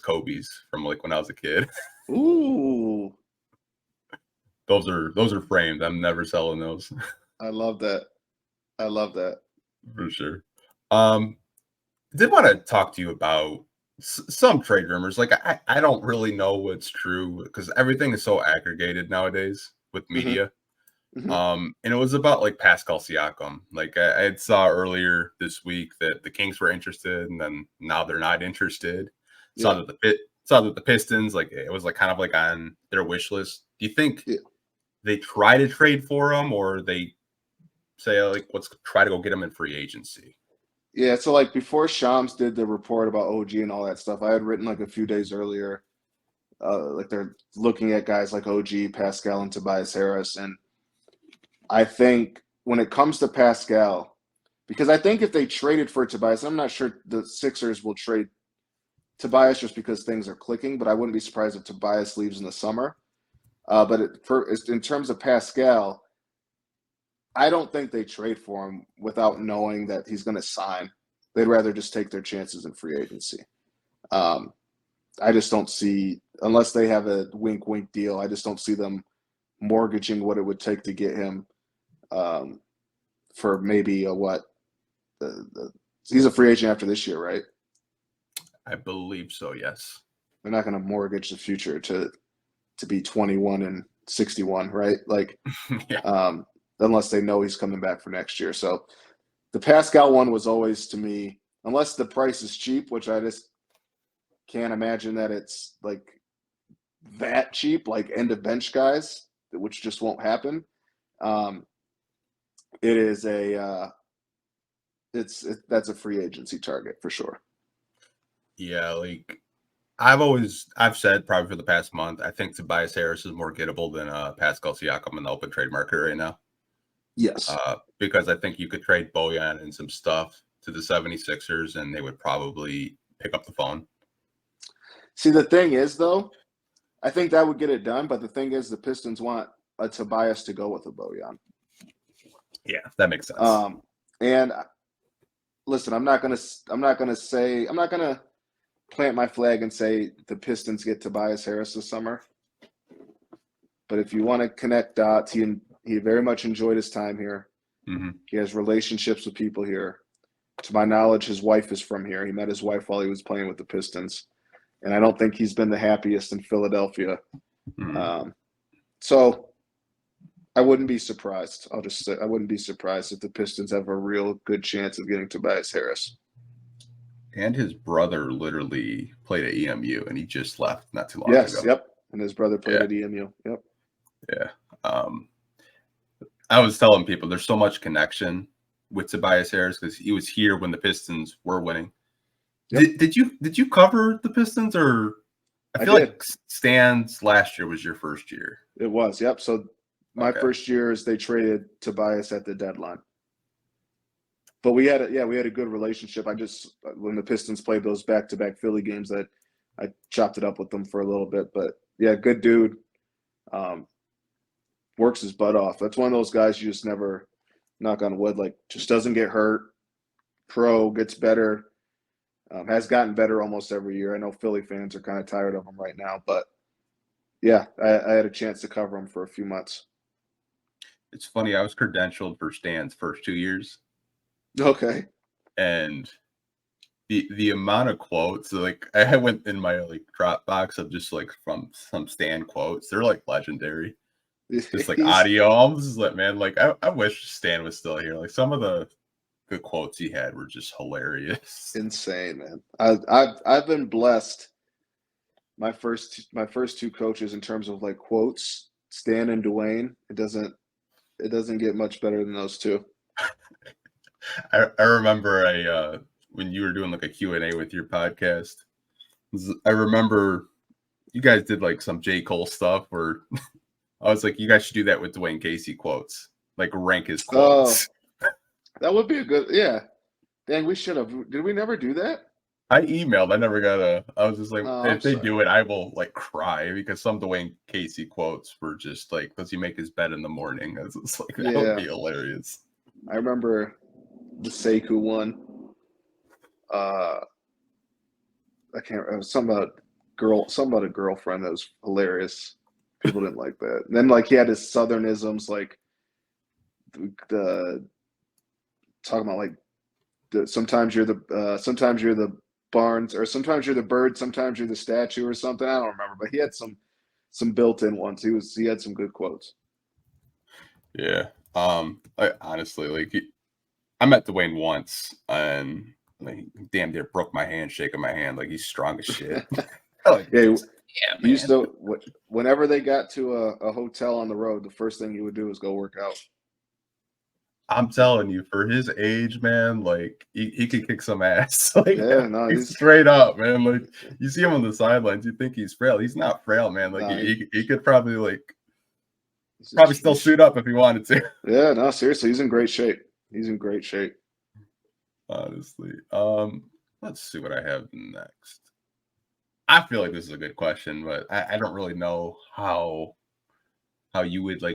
Kobe's from like when I was a kid. Ooh, Those are framed. I'm never selling those I love that. I love that. for sure. I did want to talk to you about some trade rumors. Like I don't really know what's true because everything is so aggregated nowadays with Hmm. media. Hmm. And it was about like Pascal Siakam. Like I had saw earlier this week that the Kings were interested, and then now they're not interested. Saw Yeah. that the Pistons, like it was like kind of like on their wish list. Do you think Yeah. they try to trade for him, or they say like let's try to go get him in free agency? Yeah. So like before Shams did the report about OG and all that stuff, I had written like a few days earlier, like they're looking at guys like OG, Pascal, and Tobias Harris. And I think when it comes to Pascal, because I think if they traded for Tobias, I'm not sure the Sixers will trade Tobias just because things are clicking, but I wouldn't be surprised if Tobias leaves in the summer. In terms of Pascal, I don't think they trade for him without knowing that he's going to sign. They'd rather just take their chances in free agency. Um, I just don't see, unless they have a wink wink deal, I just don't see them mortgaging what it would take to get him um, for maybe a what? He's a free agent after this year, right? I believe so. Yes. They're not going to mortgage the future to be 21 and 61, right? Like, Yeah. unless they know he's coming back for next year. So the Pascal one was always to me, unless the price is cheap, which I just can't imagine that it's like that cheap, like end of bench guys, which just won't happen. Um, it is that's a free agency target for sure. Yeah, like I've said probably for the past month, I think Tobias Harris is more gettable than Pascal Siakam in the open trade market right now. Yes. Because I think you could trade Bojan and some stuff to the 76ers and they would probably pick up the phone. See, the thing is, though, I think that would get it done. But the thing is, the Pistons want a Tobias to go with a Bojan. Yeah, that makes sense. And listen, I'm not gonna plant my flag and say the Pistons get Tobias Harris this summer. But if you want to connect dots, he very much enjoyed his time here. Mm-hmm. He has relationships with people here. To my knowledge, his wife is from here. He met his wife while he was playing with the Pistons. And I don't think he's been the happiest in Philadelphia. Mm-hmm. So I wouldn't be surprised. I'll just say I wouldn't be surprised if the Pistons have a real good chance of getting Tobias Harris. And his brother literally played at EMU, and he just left not too long Yes, ago. yep. And his brother played at EMU. Yep. Yeah. I was telling people there's so much connection with Tobias Harris because he was here when the Pistons were winning. Yep. Did you cover the Pistons, or I feel like Stan's last year was your first year? It was, yep. So my first year is they traded Tobias at the deadline. But we had a good relationship. When the Pistons played those back-to-back Philly games, I chopped it up with them for a little bit. But yeah, good dude. Works his butt off. That's one of those guys you just never, knock on wood, like just doesn't get hurt. Pro, gets better. Has gotten better almost every year. I know Philly fans are kind of tired of him right now, but yeah, I had a chance to cover him for a few months. It's funny. I was credentialed for Stan's first 2 years. Okay. And the amount of quotes, like I went in my like Dropbox of just like from some Stan quotes. They're like legendary. Just like audio. I'm just like, man, like I wish Stan was still here. Like some of the good quotes he had were just hilarious. Insane, man. I've been blessed. My first two coaches in terms of like quotes, Stan and Dwayne. It doesn't get much better than those two. I remember when you were doing like a Q&A with your podcast, I remember you guys did like some J. Cole stuff where I was like, you guys should do that with Dwayne Casey quotes, like rank his quotes. That would be a good, yeah. Dang, we should have. Did we never do that? I emailed. I never got I was just like, if they do it, I will like cry because some Dwayne Casey quotes were just like, does he make his bed in the morning? I was just like, that would be hilarious. I remember the Sekou one. I can't remember. Something about something about a girlfriend that was hilarious. People didn't like that. And then like he had his Southernisms, like the talking about like sometimes you're the Barnes, or sometimes you're the bird, sometimes you're the statue or something. I don't remember, but he had some built-in ones. He had some good quotes. Yeah. Honestly, like I met Dwayne once and like damn near broke my hand shaking my hand. Like he's strong as shit. Like, Yeah, yeah, he used to, whenever they got to a hotel on the road, the first thing he would do was go work out. I'm telling you, for his age, man, like he could kick some ass. Like, yeah, no, he's straight up, man. Like you see him on the sidelines, you think he's frail. He's not frail, man. Like he could probably still suit up if he wanted to. Yeah, no, seriously, he's in great shape. He's in great shape. Honestly. Let's see what I have next. I feel like this is a good question, but I don't really know how you would like